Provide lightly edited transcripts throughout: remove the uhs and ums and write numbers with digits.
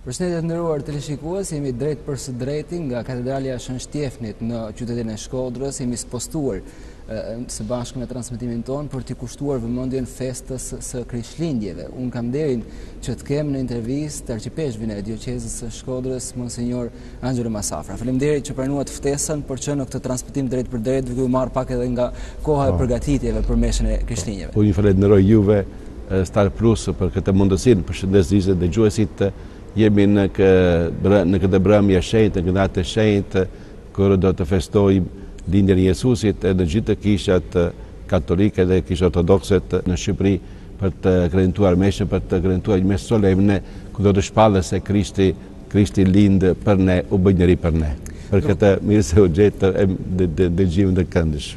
Përshëndetje të nderuar teleshikues, jemi drejt për së drejti nga Katedralja Shën Shtjefnit në qytetin e Shkodrës. Jemi spostuar së bashku me transmetimin ton për t'i kushtuar vëmendjen festës së Krishtlindjeve. Unë kam nderin që të kem në intervistë arkipreshvin e dioqezës së Shkodrës, Monsinjor Angelo Masafra. Faleminderit që pranuat ftesën për që në këtë transmetim drejt për drejt, duke u marrë pak edhe nga koha e përgatitjeve për meshën e Krishtlindjeve. Unë ju falenderoj juve Star Plus për këtë mundësinë, përshëndesjes dhe dëgjuesit. Jemi në këtë brëmje shenjtë, në këtë natë e shenjtë, kur do të festojmë lindjen e Jezusit në gjithë të kishat katolike dhe kishat ortodokse në Shqipëri për të kremtuar meshën, për të kremtuar një meshë solemne ku do të shpallet se Krishti lind për ne, u bë njeri për ne. Për këtë mirë se u gjetë dëgjimin të këndësh.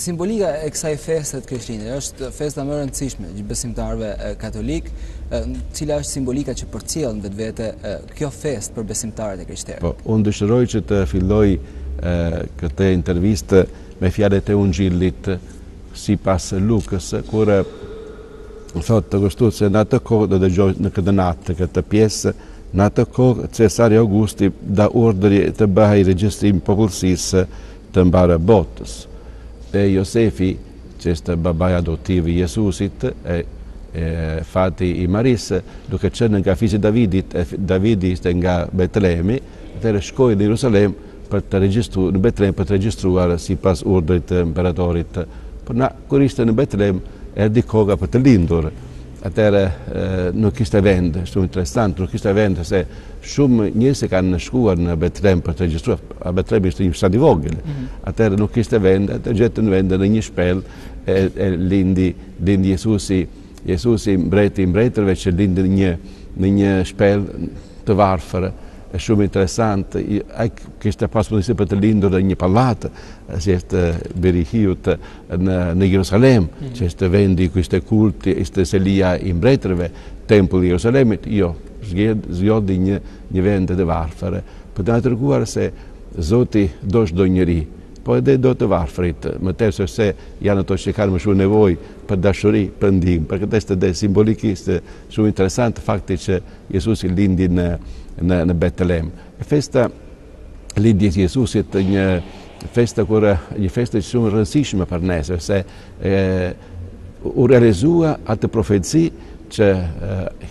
Simbolika e kësaj feste të Krishtlindjeve është festa më e rëndësishme gjithë besimtarëve katolik, cila është simbolika që përcjell në vetvete kjo festë për besimtarët e krishterë. Po, unë dëshiroj që të filloj këtë intervistë me fjalët e Ungjillit sipas Lukës, kur thotë të gështuar se në atë kohë do dëgjoj në këtë natë këtë pjesë, në atë kohë Cesari Augusti dha urdhër të bëhej regjistrim popullsisë të mbarë botës. E Josefi, që është babai adoptiv i Jezusit, fati i Marisë, duke qenë nga fisi Davidit, Davidi ishte nga Betlehemi, atëherë shkoi në Jerusalem për të regjistruar në Betlehem për të regjistruar sipas urdhrit të imperatorit. Por kur ishte në Betlehem, erdhi koha për të lindur. Atëherë nuk kishte vend, shumë interesant, nuk kishte vend se shumë njerëz kanë shkuar në Betlehem për të regjistruar. Betlehem ishte një fshat i vogël. Atëherë nuk kishte vend, atë gjetën vend në një shpellë e lindi Jezusi mbreti i mbretërve që lindi në një shpellë të varfër. Është shumë interesant. Ai kishte pas mundësi për të lindur në një pallat, si është Berihiut në Jerusalem, që është vendi ku ishte kulti, ishte selia i mbretërve, tempulli i Jerusalemit. Jo, zgjodhi një vend të varfër, për të na treguar se Zoti do çdo njeri, po edhe do të varfrit, më tepër se janë ato që kanë më shumë nevojë për dashuri, për ndihmë. Për këtë është simbolikisht shumë interesant fakti që Jezusi lindi në Betlehem. Festa lindjes së Jezusit një festë shumë e rëndësishme për ne, se u realizua atë profeci që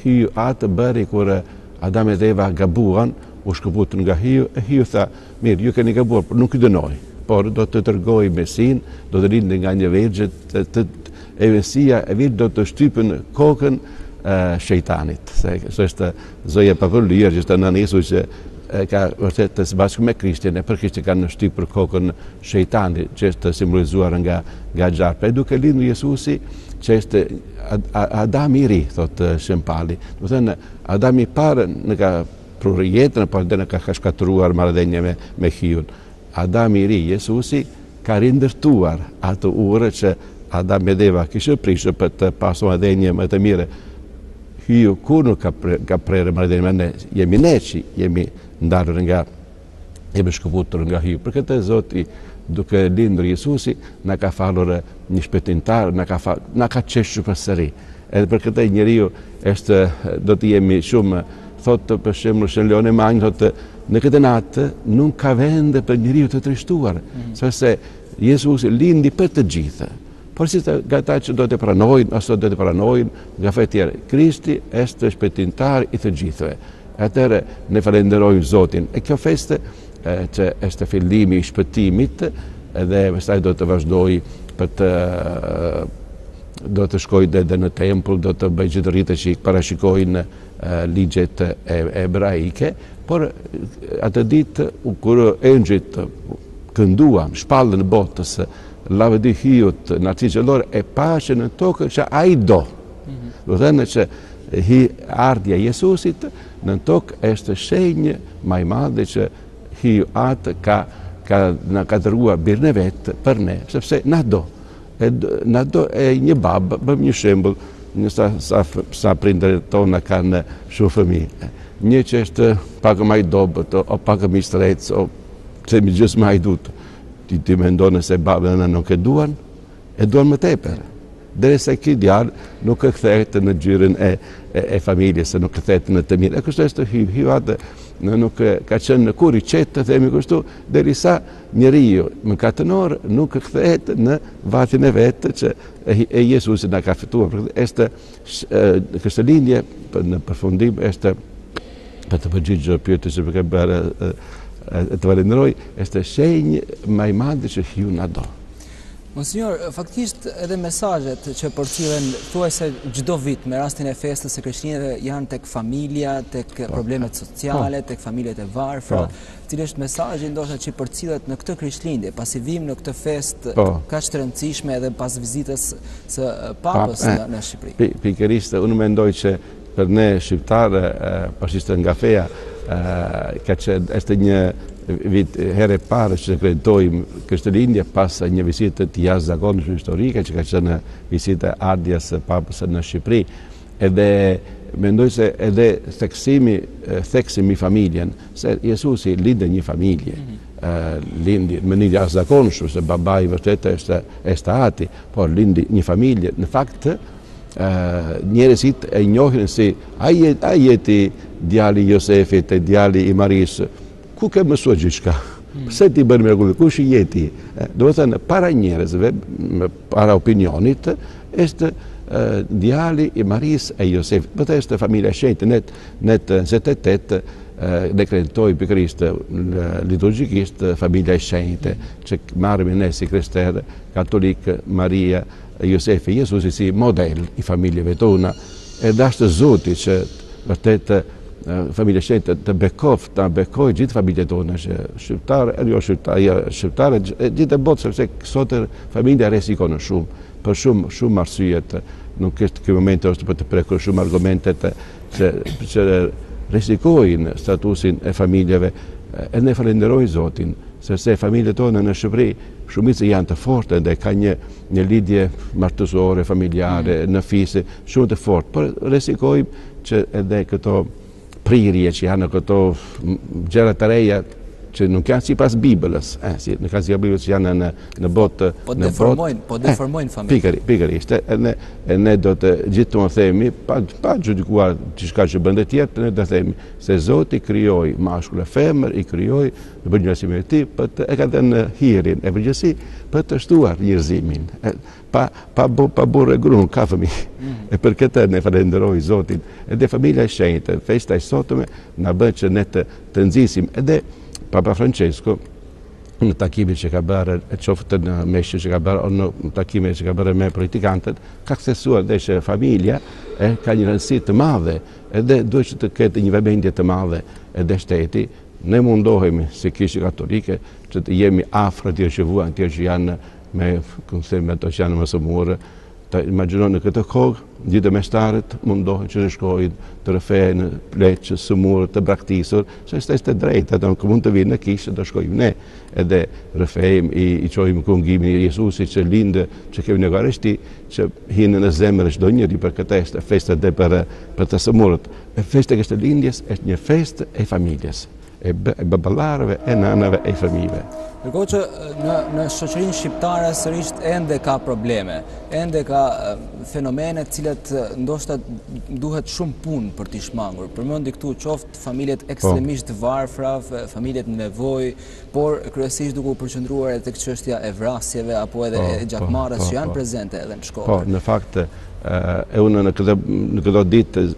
hyu atë bëri kur Adam dhe Eva gabuan, u shkëputën nga hyu, e hyu tha, mirë, ju keni gabuar, por nuk ju dënoj, por do të tërgoj Mesin, do të lindë nga një vergjë, e Mesia e virë do të shtypën kokën shejtanit. Se është zoja papërlyer që është nënë Jezus që ka vërtet të së bashku me Krishtin, e për Krishtin kanë shtypur kokën shejtanit, që është simbolizuar nga gjarpe. Duke lindur Jezusi, që është Adami i ri, thotë Shempali. Do të thënë, Adami i parë në ka prurë jetën, por dhe në ka shkatëruar marrëdhënie me hyun. Adami i ri, Jezusi, ka rindërtuar atë urë që Adam dhe Eva kishte prishur për të pasur marrëdhënie më të mire. Hyu kur nuk ka prerë marrëdhënie me ne, jemi ne që jemi ndarur jemi shkëputur nga hyu. Për këtë Zoti, duke lindur Jezusi, na ka falur një shpëtimtar, na ka qeshur përsëri. Edhe për këtë njeriu do të jemi shumë, thotë për shembull Shën Leoni Magni, thotë në këtë natë nuk ka vend për njeriu të trishtuar, sepse Jezusi lindi për të gjithë. Por si nga ata që do të pranojnë, ose do të pranojnë nga fe tjerë, Krishti është shpëtimtar i të gjithëve. Atëherë ne falenderojmë Zotin. E kjo feste që është fillimi i shpëtimit, dhe pastaj do të vazhdoj do të shkoj edhe në tempull, do të bëj gjithë rritet që parashikojnë ligjet ebraike, por atë ditë kur engjëjt kënduan, shpallën botës, lavdi hyut në atë gjellore, e pashë në tokë që ai do. Do të thënë që ardhja Jezusit në tokë është shenjë më e madhe që hyu atë na ka dërguar birën e vet për ne, sepse na do. Na do e një babë, bëm një shembull, sa prindërit tona kanë shumë fëmijë. Një që është pak më i dobët, o pak më i strec, o që më gjysmë hajdut. Ti mendon se babën nuk e duan më tepër. derisa ky djalë nuk kthehet në gjyrën e familjes, nuk kthehet në të mirë. E kështu është hyvat nuk ka qenë kur i qetë të themi kështu, derisa njeriu mëkatënor nuk kthehet në vatin e vetë që e Jezusi na ka fituar. Questa lindje në përfundim është për të përgjigjur pyetjes që ka bërë të falenderoj, është shenjë më i madh që Hiu na do. Monsignor, faktikisht edhe mesazhet që përcillen thuajse çdo vit me rastin e festës së krishterëve janë tek familja, tek problemet sociale, tek familjet e varfra. Cili është mesazhi ndoshta që përcillet në këtë Krishtlindje, pasi vim në këtë festë kaq të rëndësishme edhe pas vizitës së Papës në Shqipëri. Pikërisht, unë mendoj që për ne shqiptarë, pavarësisht nga feja, ka qenë është një vit herë e parë që kreditojmë Krishtlindje pas një vizite të jashtëzakonshme historike që ka qenë vizita e ardhjes së Papës në Shqipëri. Edhe mendoj se edhe theksimi familjen, se Jezusi lindë një familje, lindi në një jashtëzakonshme, se babai vërtet është ati, por lindi një familje. Në fakt, njerëzit e njohin si a jeti djali i Josefit e djali i Marisë. Ku ke mësuar gjithçka? Pse ti bën mrekulli? Kush i jeti? Do të thënë para njerëzve, para opinionit, është djali i Marisë e Josefit. Për të është familja e shenjtë, ne të 78 ne kreditoj pikërisht liturgjikisht familja e shenjtë, që marrim ne si krishterë katolik Maria, Josefi, Jezusi si model i familjeve tona. Edhe është Zoti që vërtet familja shenjtë të bekoj gjithë familjet tona, shqiptare, jo shqiptare, gjithë e botë, sepse sot familja rresikon shumë, për shumë arsyet, nuk është ky moment është për të prekur shumë argumentet që rresikojnë statusin e familjeve, e ne falenderoj Zotin, sepse familjet tona në Shqipëri shumica janë të fortë dhe ka një lidhje martësore, familjare, në fisi, shumë të fortë, por rresikojmë që edhe këto prirje që janë këto gjëra të reja që nuk janë sipas Biblës, nuk janë sipas Biblës që janë në botë, po deformojnë familjen. Pikërisht, e ne do të gjithmonë themi, pa gjudikuar diçka që bën tjetër, ne do të themi se Zoti krijoi mashkull e femër, i krijoi në përgjithësi me ti, e ka dhënë hirin e përgjithësi për të shtuar njerëzimin. Pa burrë e gruan ka fëmijë. E për këtë ne falenderoj Zotin. Edhe familja e shenjtë, festa e sotme na bën që ne të nxisim edhe Papa Francesco në takimin që ka bërë, qoftë në meshë që ka bërë, o në takimin që ka bërë me politikantët, ka kthesuar dhe që familja ka një rëndësi të madhe, edhe duhet që të ketë një vëmendje të madhe edhe shteti. Ne mundohemi si Kishë Katolike që të jemi afër atyre që vuajnë, atyre që janë me ato që janë mësëmurë. Të imagjinoni në këtë kohë, gjithë mestarët mundohen që të shkojnë të rrëfejnë pleqë, sëmurë, të braktisur, që është drejtë, ato nuk mund të vinë në Kishë, të shkojmë ne, edhe rrëfejmë, i qojmë kungimin i Jezusit që lindë, që kemi në gareshti, që hinë në zemër çdo njëri për këtë festë dhe për të sëmurët. Festa e kësaj lindjes është një festë e familjes, e baballarëve, e nanave, e fëmijëve. Ndërkohë që në shoqërinë shqiptare sërish ende ka probleme, ende ka fenomene të cilat ndoshta duhet shumë punë për t'i shmangur. Përmendi këtu qoftë familjet ekstremisht varfra, familjet në nevojë, por kryesisht duke u përqendruar edhe tek çështja e vrasjeve apo edhe e gjakmarrës që janë prezente edhe në shkollë. Po, në fakt unë në këto ditë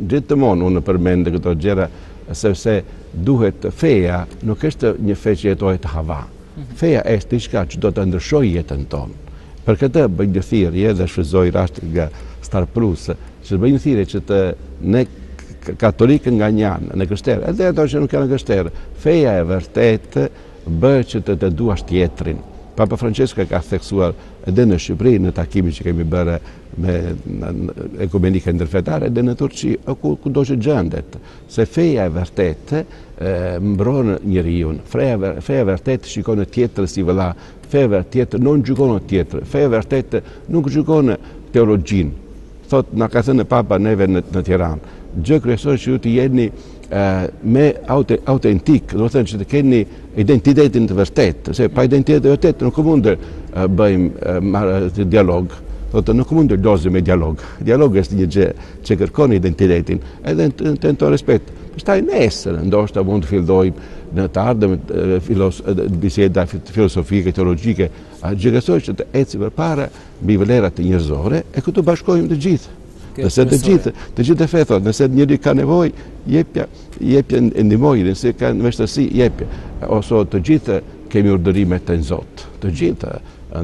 gjithmonë unë përmend këto gjëra, sepse duhet feja nuk është një fe që jetohet të hava. Feja është diçka që do të ndryshojë jetën tonë. Për këtë bëj një thirrje dhe shfrytëzoj rastin nga Star Plus, që bëj një thirrje që ne katolikë nga janë në krishterë, edhe ato që nuk janë krishterë, feja e vërtetë bëhet që të duash tjetrin. Papa Francesco ka theksuar edhe në Shqipëri në takimin që kemi bërë me ekumenike ndërfetare edhe në Turqi, kudo që gjendet, se feja e vërtetë mbron njeriu, feja e vërtetë shikon tjetër si vëlla, feja e vërtetë nuk gjykon tjetër, feja e vërtetë nuk gjykon teologjinë. Thot na ka thënë Papa neve në Tiranë, gjë kryesore që ju të jeni me autentik, do të thënë që të keni identitetin të vërtet, se pa identitetin të vërtet nuk mund të bëjmë dialog, thotë nuk mund të lozi me dialog. Dialog është një gjë që kërkon identitetin, edhe tenton respekt. Pastaj nesër ndoshta mund të fillojmë në të ardhmen biseda filosofike, teologjike, gjësoj që të eci përpara mbi vlerat njerëzore e këtu bashkojmë të gjithë. Nëse të gjithë e thot, nëse njëri ka nevojë, jepja ndihmoj, nëse ka vështirësi, jepja. Ose të gjithë kemi urdhërime të Zot. Të gjithë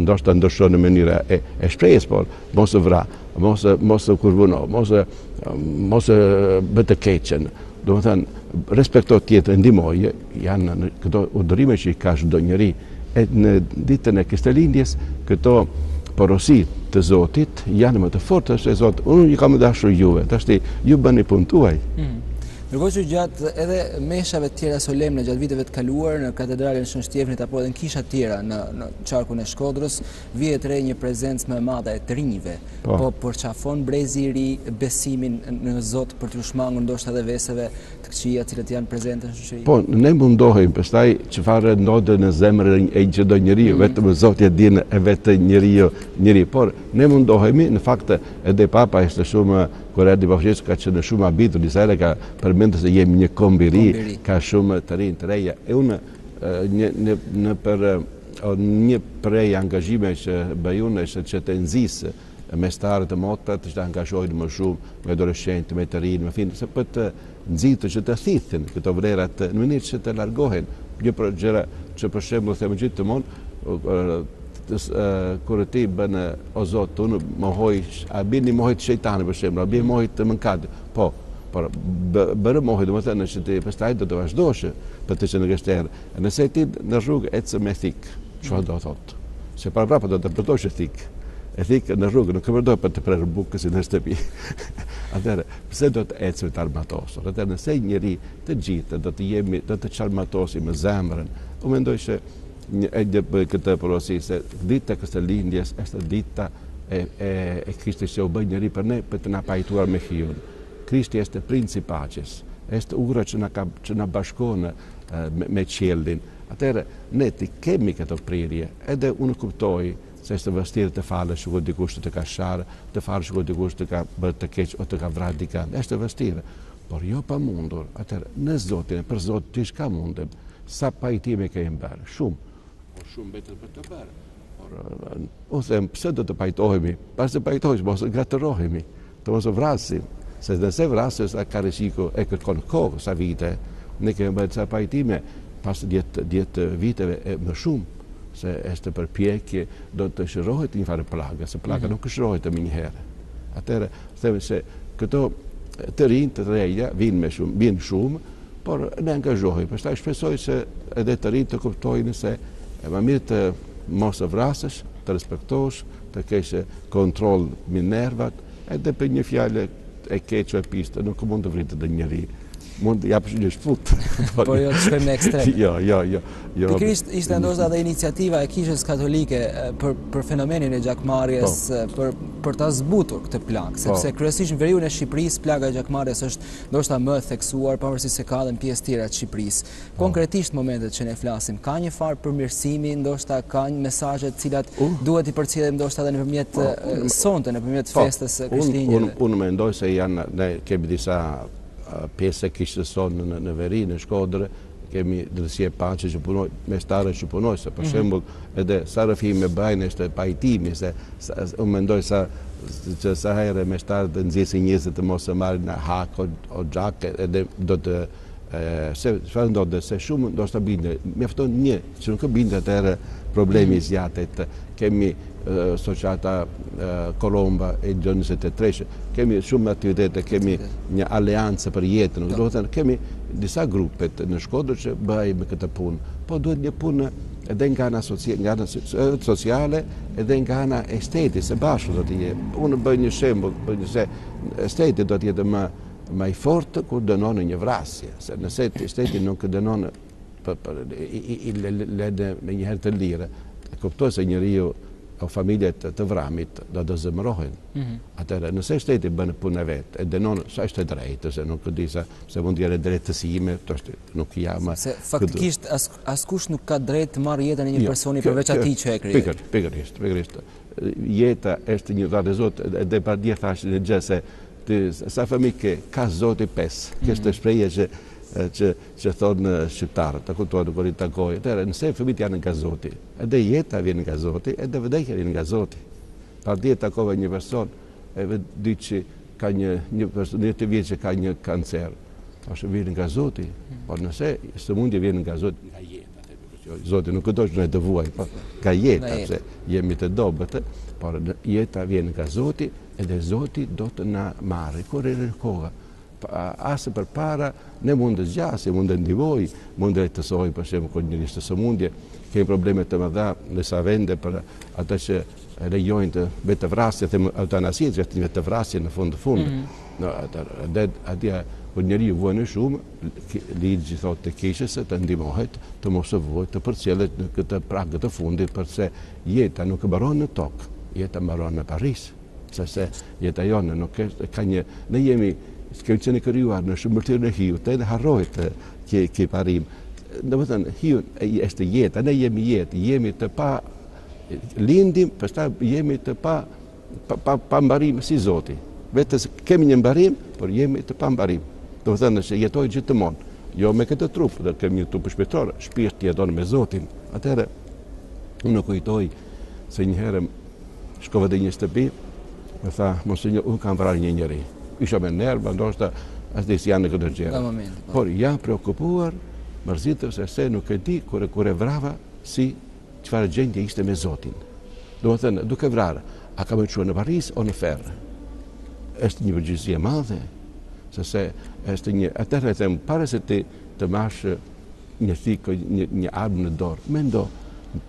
ndoshta ndoshon në mënyrë e shprehjes, por mos e vra, mos e kurvuno, mos e bë të keqen. Domethënë respekto tjetër, ndihmoje, janë këto urdhërime që i ka çdo njeri. E në ditën e Krishtlindjes këto porosi të Zotit janë më të forta se Zoti. Unë i kam dashur juve, tashti ju bëni punën tuaj. Ndërkohë që gjatë edhe meshave të tjera solemne gjatë viteve të kaluar në katedralen Shën Shtjefnit apo edhe në kisha të tjera në qarkun e Shkodrës, vihet re një prezencë më e madhe e të rinjve. Po përqafon brezi i ri besimin në Zot për t'u shmangur ndoshta edhe veseve të këqija të cilat janë prezente në shoqëri. Po ne mundohemi pastaj çfarë ndodhet në zemrën e çdo njeriu, vetëm Zoti e din e vetë njeriu, por ne mundohemi në fakt edhe Papa ishte shumë kur erdhi Bashkësia ka qenë shumë habitur, disa herë ka përmendur se jemi një komb i ri, ka shumë të rinj të reja. E unë një prej angazhime që bëj unë është që të nxisë mestarët e motrat që të angazhojnë më shumë me adoleshentë, me të rinj, me finë, se për të nxitur që të thithin këto vlerat në mënyrë që të largohen. Një gjëra që për shembull them gjithmonë kur ti bën o Zot, unë mohoj, a bini mohojt shejtani për shembull, a bini mohojt të mëkat. Po, por bërë mohoj, domethënë që ti pastaj do të vazhdosh për të qenë gështer. Nëse ti në rrugë ecë me thik, çfarë do thotë? Se para prapë do të përdosh thik. E thik në rrugë, nuk përdor për të prerë bukën në shtëpi. Atëherë, pse do të ecë të armatosur? Atëherë nëse njëri të gjithë do të çarmatosim me zemrën, unë mendoj se këtë porosi se dita e Krishtlindjes është dita e Krishtit që u bë njeri për ne për të na pajtuar me hiun. Krishti është princi i paqes, është ura që na bashkon me qiellin. Atëherë ne ti kemi këtë prirje, edhe unë kuptoj se është vështirë të falësh kur dikush të ka sharë, të falësh kur dikush të ka bërë të keq ose të ka vrarë dikën. Është vështirë, por jo pamundur. Atëherë në Zotin, për Zotin ti çka mundem? Sa pajtime kemi bërë? Shumë betë për të bërë. Por them, pse do të pajtohemi? Pas të pajtohesh, mos gatërohemi, të mos vrasim. Se nëse vrasës, ka rreziku e kërkon kohë, sa vite, ne kemi bërë sa pajtime, pas 10 viteve më shumë, se është përpjekje, do të shërohet një farë plaga, se plaga nuk shërohet më një herë. Atëherë, them se këto të rinj, të reja, vinë shumë, por ne angazhohemi. Pastaj shpresoj se edhe të rinj të kuptojnë se më mirë të mos e vrasësh, të respektosh, të kesh kontroll me nervat, edhe për një fjalë e keqe e piste, nuk mund të vritë dhe njëri. Mund të japësh një shfut. Por jo të shkojmë në ekstrem. Jo. Pikërisht ishte ndoshta edhe iniciativa e Kishës Katolike për fenomenin e gjakmarrjes, për ta zbutur këtë plagë, sepse kryesisht në veriun e Shqipërisë plaga e gjakmarrjes është ndoshta më e theksuar, pavarësisht se ka edhe në pjesë tjera të Shqipërisë. Konkretisht momentet që ne flasim, ka një farë përmirësimi, ndoshta ka një mesazhe të cilat duhet i përcjellim ndoshta edhe nëpërmjet sonte, nëpërmjet festës së Krishtlindjeve. Unë mendoj se ne kemi disa pjesë e kishës sonë në veri, në Shkodrë, kemi drejtësi e paqe që punoj, mestarë që punoj, se për shembull edhe sa rrëfimi me bajnë është pajtimi, se unë mendoj që sa herë mestarët të nxjesin njerëzit të mos e marrin në hak o xhak, edhe do të se çfarë ndodhet se shumë ndoshta binde, mjafton një që nuk bindet atëherë problemi i zjatet. Kemi Sociata Kolomba e Gjoni 23, kemi shumë aktivitete, kemi një aleancë për jetën, do të thënë kemi disa grupet në Shkodër që bëjmë këtë punë, po duhet një punë edhe nga ana sociale, edhe nga ana estetik, së bashku do të jetë. Unë bëj një shembull, se esteti do të jetë më i fortë kur dënon një vrasje, se nëse esteti nuk dënon i lede me një herë të lirë, kuptoj se njeriu o familjet të vramit do të zëmërohen. Atëherë, nëse shteti bën punë vetë, e dënon sa është e drejtë, se nuk di se mund të jetë drejtësime, nuk jam. Se faktikisht askush nuk ka drejtë të marrë jetën e një personi përveç atij që e krije. Pikërisht. jeta është një dhënë Zot edhe pa dia thash në gjë se sa fëmijë ke ka Zoti 5. Kjo është shprehje që thonë shqiptarët, ta kuptojnë kur i takoj. Atëherë nëse fëmijët janë nga Zoti, edhe jeta vjen nga Zoti, edhe vdekja vjen nga Zoti. Pa dia takova një person, edhe di që ka një person të vjeç që ka një kancer. Është vjen nga Zoti, por nëse sëmundja vjen nga Zoti, nga jeta. Zoti nuk do të na vuaj, po nga jeta, se jemi të dobët, por jeta vjen nga Zoti, edhe Zoti do të na marrë kur është koha. Asë për para, ne mund të zgjasë, mund të ndihmoj, mund të letësoj, për shembull, kur njëri është sëmundje, kemi probleme të mëdha në sa vende për ata që lejojnë të vetëvrasje, them eutanasia, që është vetëvrasje në fund. Atje kur njeriu vuan shumë, ligji thotë të keqës të ndihmohet, të mos vuajë, të përcjellet në këtë prag të fundit, përse jeta nuk mbaron në tokë, jeta mbaron në Paris. Se jeta jonë nuk ka një, ne jemi kemi qenë krijuar në shëmbërtirën e hiut, edhe harrohet ke parim. Domethënë hiu është jeta, ne jemi jetë, jemi të pa lindim, pastaj jemi të pa mbarim si Zoti. Vetë kemi një mbarim, por jemi të pa mbarim. Domethënë se jetoj gjithmonë, jo me këtë trup, do kemi një trup shpirtëror, shpirti jeton me Zotin. Atëherë unë kujtoj se një herë shkova te një shtëpi, më tha, monsinjor, unë kam vrarë një njeri. Isha me nerva, ndoshta as disi janë në këtë gjëra. Por ja preokupuar, mërzitur se nuk e di kur e vrava si çfarë gjendje ishte me Zotin. Domethënë, duke vrarë, a ka më çuar në Paris o në Ferr? Është një përgjegjësi e madhe, se është një atëherë them para se të marrësh një thikë, një armë në dorë. Mendo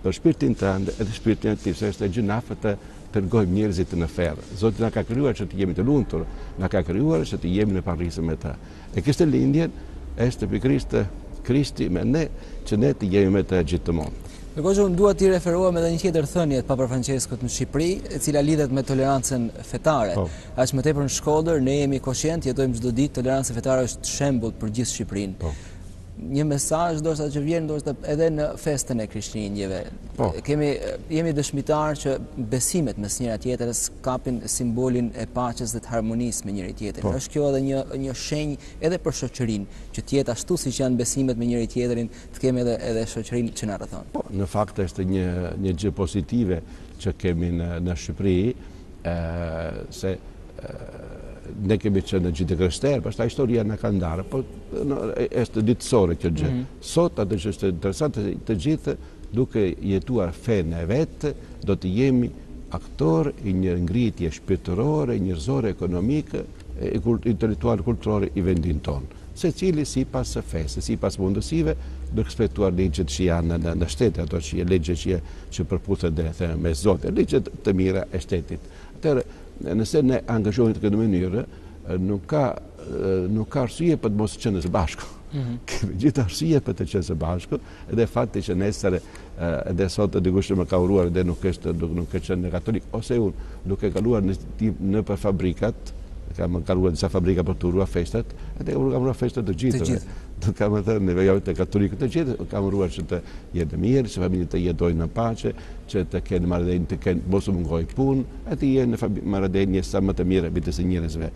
për shpirtin tënd edhe shpirtin e tij, se është gjë nafe të tërgojmë njerëzit në Ferr. Zoti na ka krijuar që të jemi të lumtur, na ka krijuar që të jemi në parrisje me ta. E kështë lindjen është pikërisht Krishti me ne, që ne të jemi me të gjithmonë. Ndërkohë unë dua t'i referohem edhe një tjetër thënie të Papa Franceskut në Shqipëri, e cila lidhet me tolerancën fetare. Aq më tepër në Shkodër ne jemi koshient, jetojmë çdo ditë, toleranca fetare është shembull për gjithë Shqipërinë. Një mesazh ndoshta që vjen ndoshta edhe në festën e Krishtlindjeve. Jemi dëshmitar që besimet mes njëra tjetrës kapin simbolin e paqes dhe të harmonisë me njëri tjetrin. Është kjo edhe një shenjë edhe për shoqërinë, që të jetë ashtu siç janë besimet me njëri tjetrin, të kemi edhe shoqërinë që na rrethon. Në fakt është një gjë pozitive që kemi në Shqipëri, se ne kemi qenë në gjithë krishterë, pastaj historia në ka ndarë, por është ditësore kjo gjë. Sot atë që është interesante, të gjithë duke jetuar fenë e vetë, do të jemi aktor i një ngritje shpirtërore, njerëzore, ekonomike, intelektuale, kulturore i vendin tonë. Secili sipas fesë, sipas mundësive, duke respektuar ligjet që janë në shtet, ato që ligjet që përputhen me Zotin, ligjet të mira e shtetit. Atëherë, nëse ne angazhohemi në këtë mënyrë, nuk ka arsye për të mos qenë së bashku. Kemi gjithë arsye për të qenë së bashku, edhe fakti që nesër edhe sot dikush më ka uruar edhe nuk e qenë katolik, ose unë duke kaluar në për fabrikat, kam kaluar disa fabrika për të uruar festat, edhe kam uruar festat të gjithë. Kam thënë nevojojnë të katolikët të gjithë, kam uruar që të jetë mirë, që familjet të jetojnë në pace, që të kenë marrëdhënie, të kenë mos u mungoj punë, e të jenë në marrëdhënie sa më të mira midis njerëzve.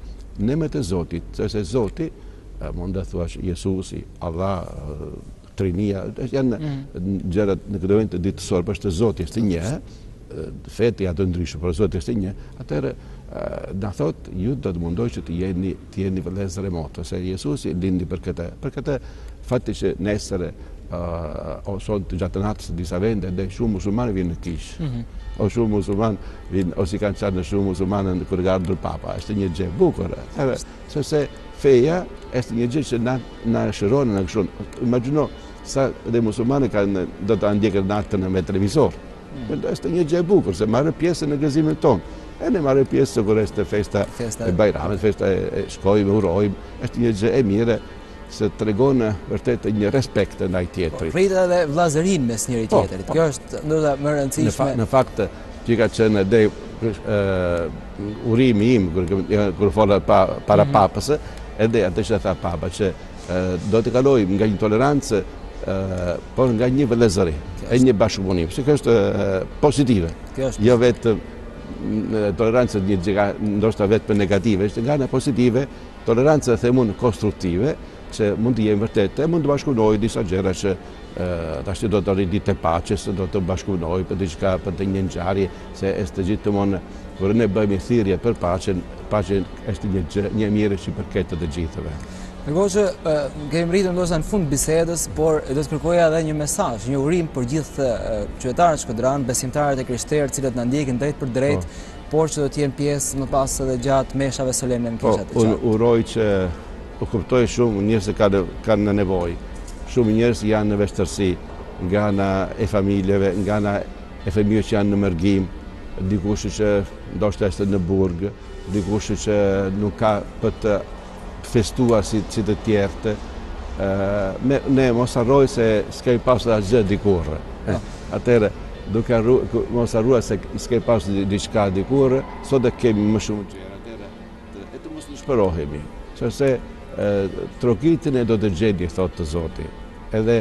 Ne me të Zotit, sepse Zoti, mund të thuash Jezusi, Allah, Trinia, janë gjërat në këtë moment ditësor, për të Zoti është një, feti ato ndryshme, por Zoti është një, atëherë na thot, ju do të mundoj që të jeni vëllezër e motë, se Jezusi lindi për këtë fatti që nesër o sot gjatë natës disa vende dhe shumë musulmanë vinë në kishë, o shumë musulmanë vinë, o si kanë qarë në shumë musulmanë në kërë ardhur Papa, është një gjë bukur, sepse feja është një gjë që na shëron, na këshon. Imagjino sa dhe musulmanë do të ndjekën natën me televizor. Është një gjë bukur, se marrë pjesë në gëzimin tonë. E ne marrë pjesë kur është festa e Bajramit, festa e shkojmë, urojmë, është një gjë e mire, se tregon vërtet një respekt ndaj tjetrit. Pritet edhe vllazërinë mes njëri tjetrit. Kjo është ndoshta më e rëndësishme. Në fakt, që ka qenë edhe urimi im kur fola para Papës, edhe atë që tha Papa, që do të kalojmë nga një tolerancë, por nga një vëllezëri, e një bashkëpunim, që kjo është pozitive. Jo vetë tolerancë një gjëra ndoshta vetëm negative, është nga ana pozitive, tolerancë themun konstruktive, që mund të jenë vërtet, mund të bashkëpunojë disa gjëra që tash do të ditë të paqes, do të bashkëpunojë për diçka, për të një ngjarje, se është gjithmonë kur ne bëjmë thirrje për paqen, paqen është një gjë e mirë që përket të gjithëve. Ndërkohë që kemi rritur ndoshta në fund bisedës, por do të kërkoja edhe një mesazh, një urim për gjithë qytetarët Shkodran, besimtarët e krishterë, cilët na ndjekin drejt për drejt, por që do të jenë pjesë më pas edhe gjatë meshave solemne në kishat e qartë. Unë uroj që u kuptoj shumë njerëz që kanë nevojë. Shumë njerëz janë në vështirësi, nga ana e familjeve, nga ana e fëmijëve që janë në mërgim, dikush që ndoshta është në burg, dikush që nuk ka për të festuar si të tjerët. Ne mos harroj se s'kemi pasur asgjë dikur. Atëherë, duke mos harruar se s'kemi pasur diçka dikur, sot e kemi më shumë gjëra. Atëherë, e të mos në shpërohemi, sepse trokitin e do të gjeni, thotë të Zoti. Edhe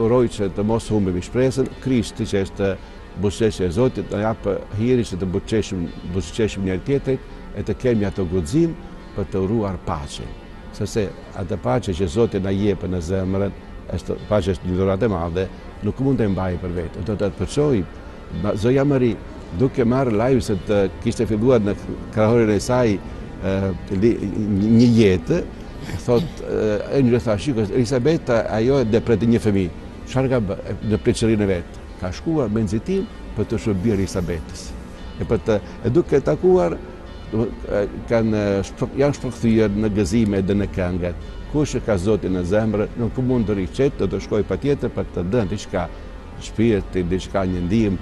uroj që të mos humbemi shpresën, Krishti që është buzëqeshja e Zotit, na jap hiri që të buzëqeshim njëri tjetrit e të kemi ato guxim për të uruar paqen. Sepse atë paqe që Zoti na jep në zemrën, paqja është një dhuratë e madhe, nuk mund të mbajë për vetë. Do të përçoj Zoja Mari, duke marrë lajm se të kishte filluar në krahorin e saj një jetë, thot enjëri tha, shikoj, Elisabeta ajo e depreti një fëmijë. Çfarë ka bë në pleqërinë e vet? Ka shkuar me nxitim për të shërbyer Elisabetës. E duke takuar janë shpërkthyer në gëzime dhe në këngët. Kush ka Zotin në zemër, nuk mund të riqet, do të shkoj patjetër për të dhënë diçka shpirti, diçka një ndihmë,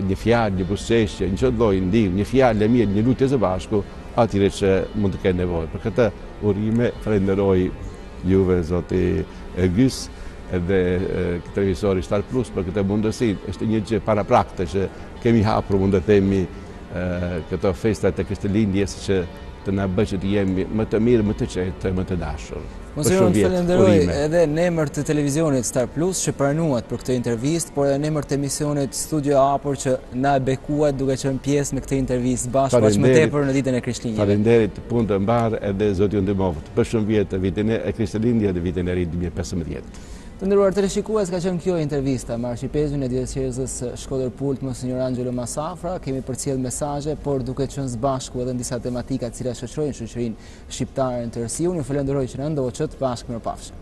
një fjalë, një buzëqeshje, një çdo lloj ndihmë, një fjalë e mirë, një lutje së bashku, atyre që mund të kenë nevojë. Për këtë urime falenderoj juve Zoti Gjys edhe televizori Star Plus për këtë mundësi. Është një gjë paraprakte që kemi hapur, mund të themi, këto festat e Krishtlindjes që të na bëjë që të jemi më të mirë, më të qetë, më të dashur. Monsinjor, falenderoj edhe në emër të televizionit Star Plus që pranuat për këtë intervistë, por edhe në emër të emisionit Studio Hapur që na bekuat duke qenë pjesë në këtë intervistë bashkë më tepër në ditën e Krishtlindjeve. Faleminderit, punë të mbarë edhe Zoti ju ndihmoft. Përshëndetje vitin e Krishtlindjes dhe vitin e ri 2015. Të nderuar teleshikues, ka qenë kjo intervista me arshipezin e diecezës Shkodër-Pult, Monsinjor Angelo Masafra. Kemi përcjell mesazhe, por duke qenë së bashku edhe në disa tematika të cilat shoqërojnë shoqërinë shqiptare në tërësi. Unë ju falenderoj që na ndoqët, bashkë mirëpafshim.